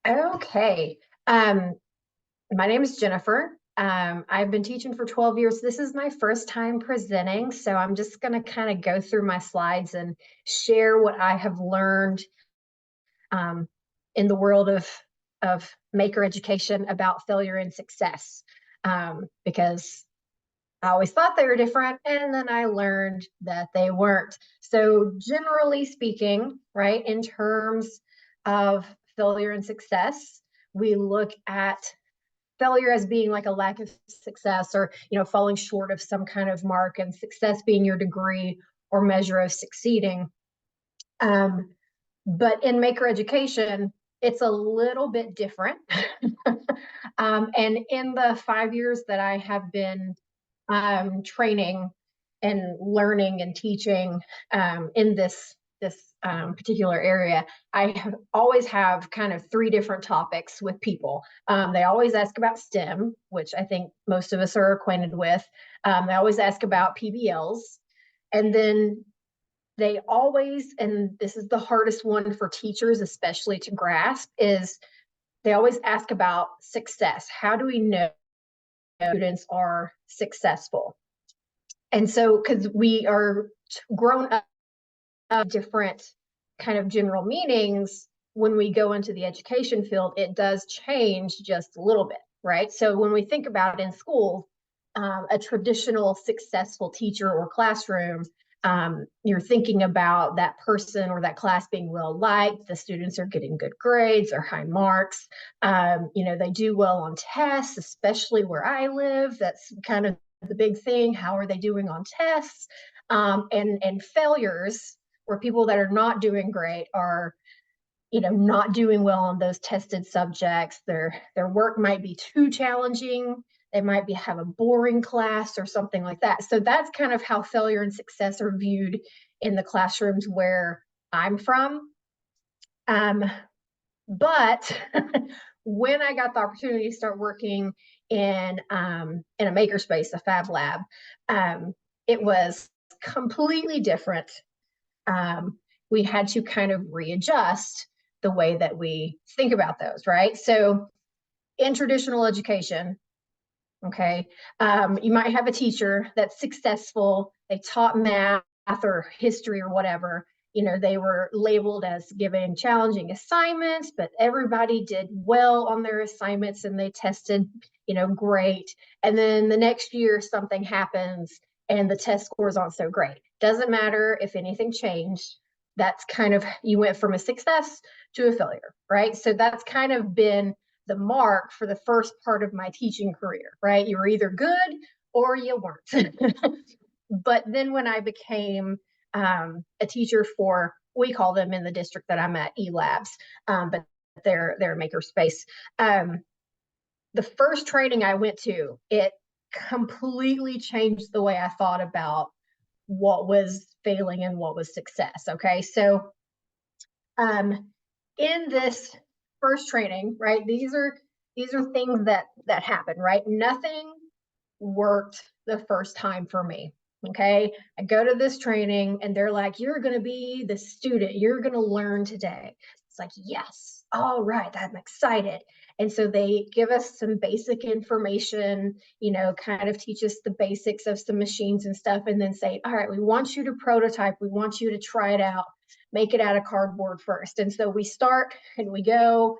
Okay. Um, my name is Jennifer. I've been teaching for 12 years. This is my first time presenting, so I'm just going to kind of go through my slides and share what I have learned um, in the world of maker education about failure and success. Because I always thought they were different, and then I learned that they weren't. So, generally speaking, right, in terms of failure and success, we look at failure as being like a lack of success or, falling short of some kind of mark, and success being your degree or measure of succeeding. Um, but in maker education, it's a little bit different. And in the 5 years that I have been training and learning and teaching in this particular area, I have always have kind of three different topics with people. They always ask about STEM, which I think most of us are acquainted with. They always ask about PBLs, and then they always, and this is the hardest one for teachers, especially to grasp, is they always ask about success. How do we know students are successful? And so, because we are grown up of different kind of general meanings, when we go into the education field, it does change just a little bit, right? So when we think about in school, a traditional successful teacher or classroom, you're thinking about that person or that class being well liked. The students are getting good grades or high marks. They do well on tests, especially where I live. That's kind of the big thing. How are they doing on tests? And failures, where people that are not doing great are not doing well on those tested subjects. Their work might be too challenging. They might have a boring class or something like that. So that's kind of how failure and success are viewed in the classrooms where I'm from. But when I got the opportunity to start working in a makerspace, a fab lab, it was completely different. We had to kind of readjust the way that we think about those, right? So in traditional education, okay, you might have a teacher that's successful. They taught math or history or whatever. They were labeled as giving challenging assignments, but everybody did well on their assignments and they tested, great. And then the next year, something happens and the test scores aren't so great. Doesn't matter if anything changed. That's kind of, you went from a success to a failure, right? So that's kind of been the mark for the first part of my teaching career, right? You were either good or you weren't. But then when I became a teacher for, we call them in the district that I'm at, E-Labs, but they're a makerspace. The first training I went to, it completely changed the way I thought about what was failing and what was success. Okay, so in this first training, right? These are things that happen, right? Nothing worked the first time for me. Okay. I go to this training and they're like, you're going to be the student, you're going to learn today. It's like, yes, all right, I'm excited. And so they give us some basic information, kind of teach us the basics of some machines and stuff, and then say, all right, we want you to prototype, we want you to try it out, make it out of cardboard first. And so we start and we go,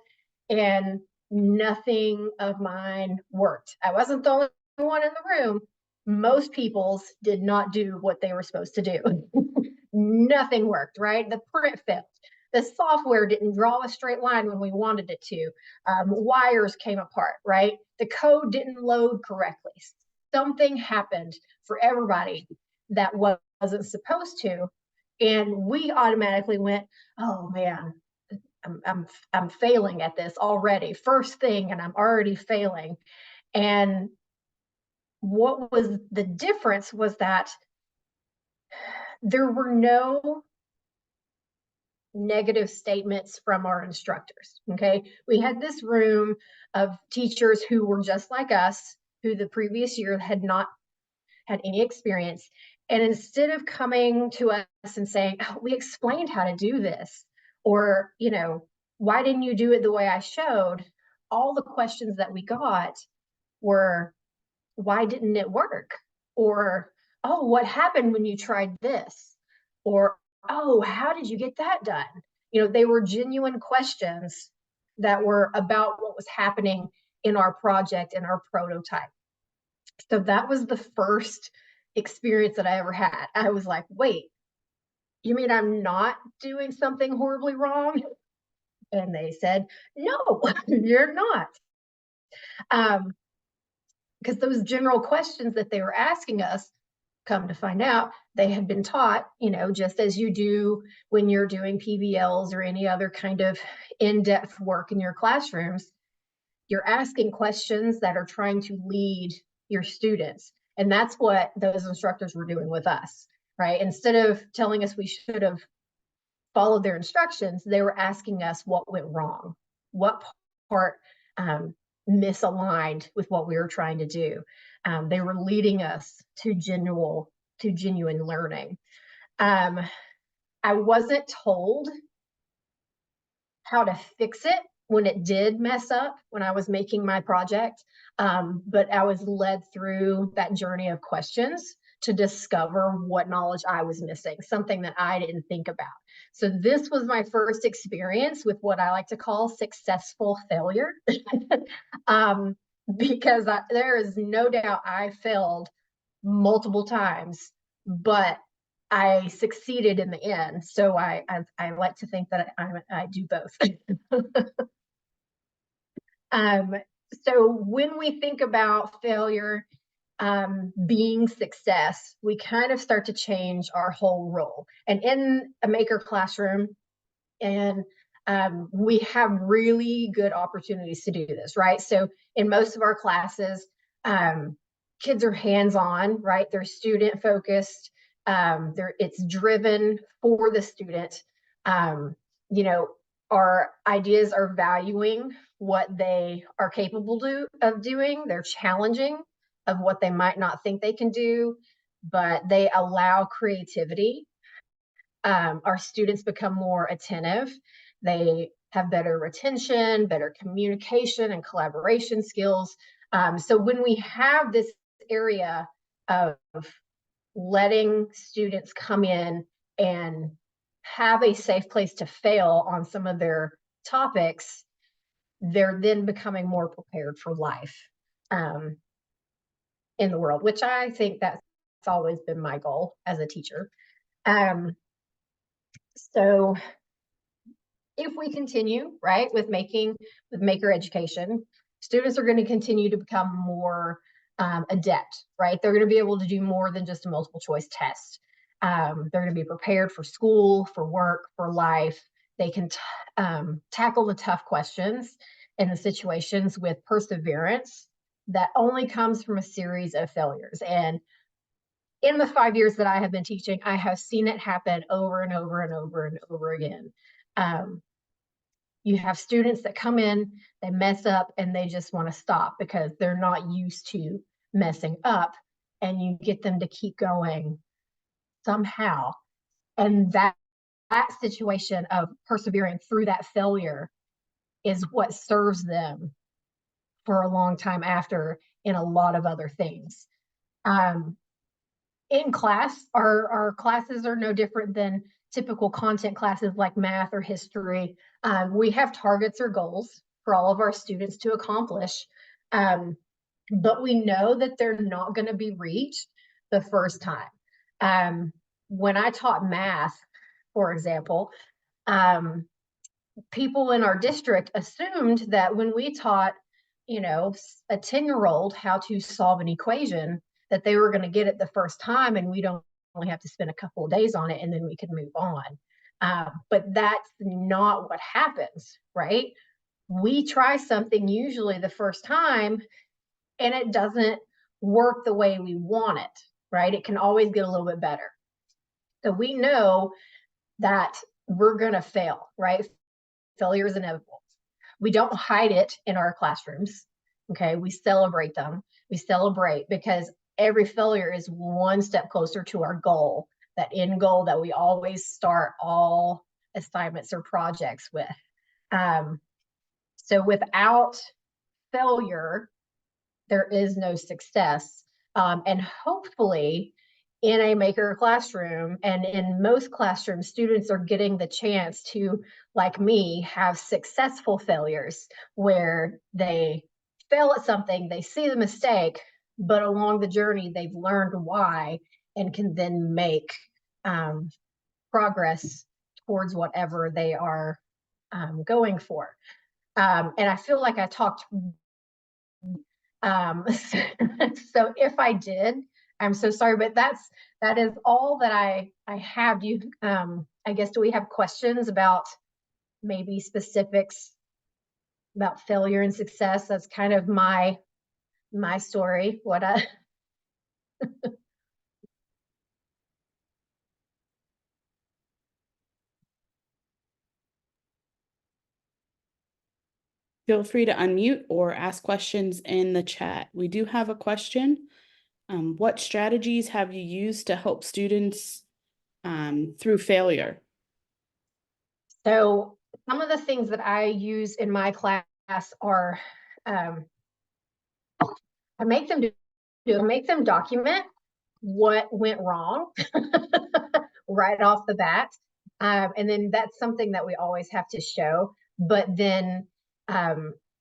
and nothing of mine worked. I wasn't the only one in the room. Most people's did not do what they were supposed to do. Nothing worked, right? The print failed. The software didn't draw a straight line when we wanted it to. Wires came apart, right? The code didn't load correctly. Something happened for everybody that wasn't supposed to. And we automatically went, oh man, I'm failing at this already. First thing, and I'm already failing. And what was the difference was that there were no negative statements from our instructors. Okay. We had this room of teachers who were just like us, who the previous year had not had any experience. And instead of coming to us and saying, oh, we explained how to do this, or, why didn't you do it the way I showed? All the questions that we got were, why didn't it work? Or, oh, what happened when you tried this? Or, oh, how did you get that done? They were genuine questions that were about what was happening in our project and our prototype. So that was the first experience that I ever had. I was like, wait, you mean I'm not doing something horribly wrong? And they said, no, you're not. Because those general questions that they were asking us, come to find out, they had been taught, just as you do when you're doing PBLs or any other kind of in-depth work in your classrooms. You're asking questions that are trying to lead your students. And that's what those instructors were doing with us, right? Instead of telling us we should have followed their instructions, they were asking us what went wrong, what part misaligned with what we were trying to do. They were leading us to genuine learning. I wasn't told how to fix it when it did mess up when I was making my project, but I was led through that journey of questions to discover what knowledge I was missing, something that I didn't think about. So this was my first experience with what I like to call successful failure, because there is no doubt I failed multiple times, but I succeeded in the end. So I like to think that I do both. So when we think about failure being success, we kind of start to change our whole role. And in a maker classroom, and we have really good opportunities to do this, right? So in most of our classes, kids are hands-on, right? They're student focused. It's driven for the student. You know, our ideas are valuing what they are capable of doing. They're challenging of what they might not think they can do, but they allow creativity. Our students become more attentive. They have better retention, better communication and collaboration skills. So when we have this area of letting students come in and have a safe place to fail on some of their topics, they're then becoming more prepared for life in the world, which I think that's always been my goal as a teacher. So if we continue, right, with maker education, students are going to continue to become more adept, right? They're going to be able to do more than just a multiple choice test. They're going to be prepared for school, for work, for life. They can tackle the tough questions and the situations with perseverance that only comes from a series of failures. And in the 5 years that I have been teaching, I have seen it happen over and over and over and over again. You have students that come in, they mess up, and they just want to stop because they're not used to messing up, and you get them to keep going somehow. And that situation of persevering through that failure is what serves them for a long time after in a lot of other things. In class, our classes are no different than typical content classes like math or history. We have targets or goals for all of our students to accomplish, but we know that they're not going to be reached the first time. When I taught math, for example, people in our district assumed that when we taught, a 10-year-old how to solve an equation, that they were going to get it the first time and we'd only have to spend a couple of days on it and then we could move on. But that's not what happens, right? We try something usually the first time and it doesn't work the way we want it, right? It can always get a little bit better. So we know that we're going to fail, right? Failure is inevitable. We don't hide it in our classrooms. Okay. We celebrate them. We celebrate because every failure is one step closer to our goal, that end goal that we always start all assignments or projects with. So without failure, there is no success. And hopefully, in a maker classroom and in most classrooms, students are getting the chance to, like me, have successful failures where they fail at something, they see the mistake, but along the journey, they've learned why and can then make um, progress towards whatever they are going for. And I feel like I talked so if I did, I'm so sorry, but that is all that I have. Do you I guess, do we have questions about maybe specifics about failure and success? That's kind of my story. What I Feel free to unmute or ask questions in the chat. We do have a question. What strategies have you used to help students through failure? So some of the things that I use in my class are um, I make them document what went wrong right off the bat. And then that's something that we always have to show. But then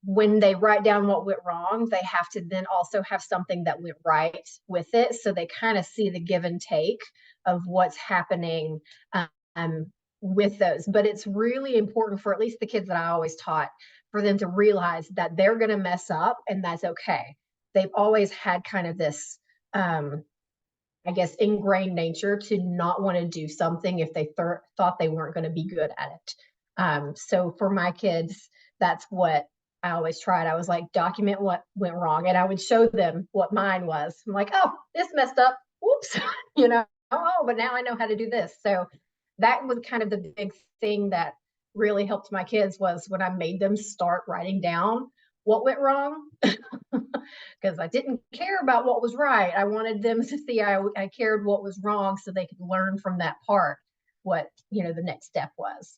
when they write down what went wrong, they have to then also have something that went right with it. So they kind of see the give and take of what's happening with those. But it's really important for at least the kids that I always taught for them to realize that they're going to mess up and that's okay. They've always had kind of this I guess, ingrained nature to not want to do something if they thought they weren't going to be good at it. So for my kids, that's what I always tried. I was like, document what went wrong. And I would show them what mine was. I'm like, oh, this messed up. Whoops. Oh, but now I know how to do this. So that was kind of the big thing that really helped my kids was when I made them start writing down what went wrong because I didn't care about what was right. I wanted them to see I cared what was wrong so they could learn from that part what, the next step was.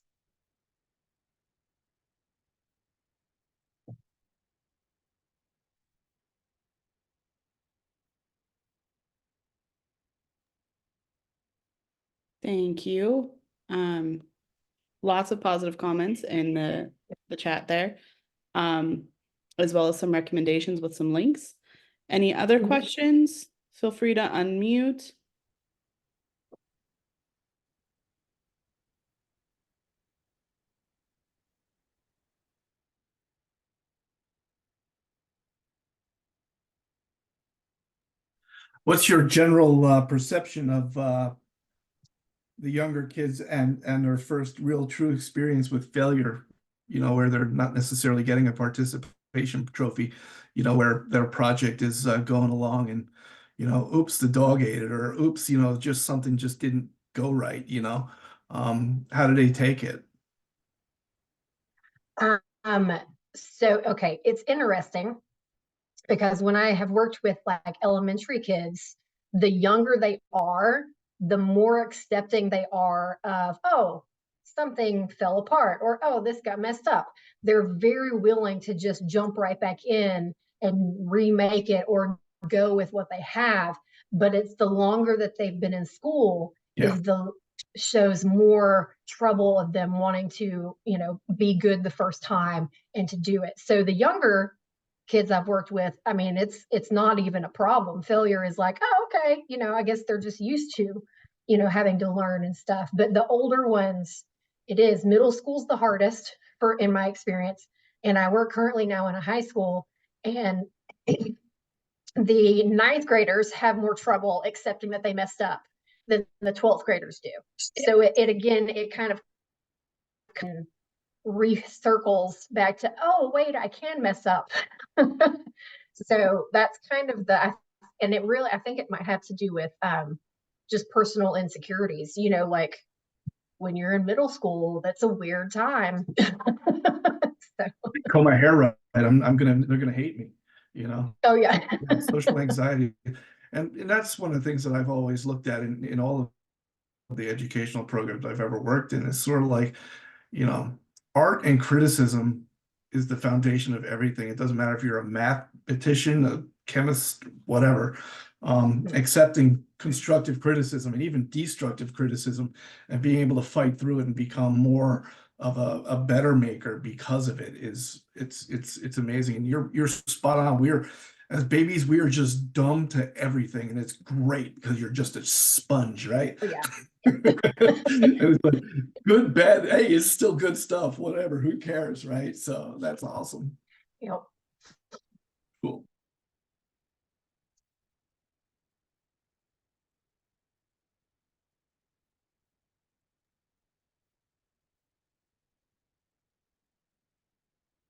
Thank you. Lots of positive comments in the chat there, as well as some recommendations with some links. Any other questions? Feel free to unmute. What's your general perception of the younger kids and their first real true experience with failure, where they're not necessarily getting a participation trophy, where their project is going along and, oops, the dog ate it, or oops, just something just didn't go right, how do they take it? Um, so, okay, it's interesting because when I have worked with like elementary kids, the younger they are, the more accepting they are of, oh, something fell apart or, oh, this got messed up. They're very willing to just jump right back in and remake it or go with what they have. But it's the longer that they've been in school is the shows more trouble of them wanting to, be good the first time and to do it. So the younger kids I've worked with, I mean, it's not even a problem. Failure is like, oh, okay, I guess they're just used to, having to learn and stuff. But the older ones, it is. Middle school's the hardest in my experience. And I work currently now in a high school, and the ninth graders have more trouble accepting that they messed up than the 12th graders do. So it kind of recircles back to, oh, wait, I can mess up. So that's kind of and it really, I think it might have to do with just personal insecurities, like when you're in middle school, that's a weird time. So. Comb my hair right, they're gonna hate me, Oh yeah. social anxiety. And that's one of the things that I've always looked at in all of the educational programs I've ever worked in. It's sort of like, art and criticism is the foundation of everything. It doesn't matter if you're a mathematician, a chemist, whatever. Accepting constructive criticism and even destructive criticism and being able to fight through it and become more of a better maker because of it is it's amazing. And you're spot on. As babies, we are just dumb to everything, and it's great because you're just a sponge, right? Oh, yeah. It's like, good, bad, hey, it's still good stuff, whatever, who cares, right? So that's awesome. Yep. Cool.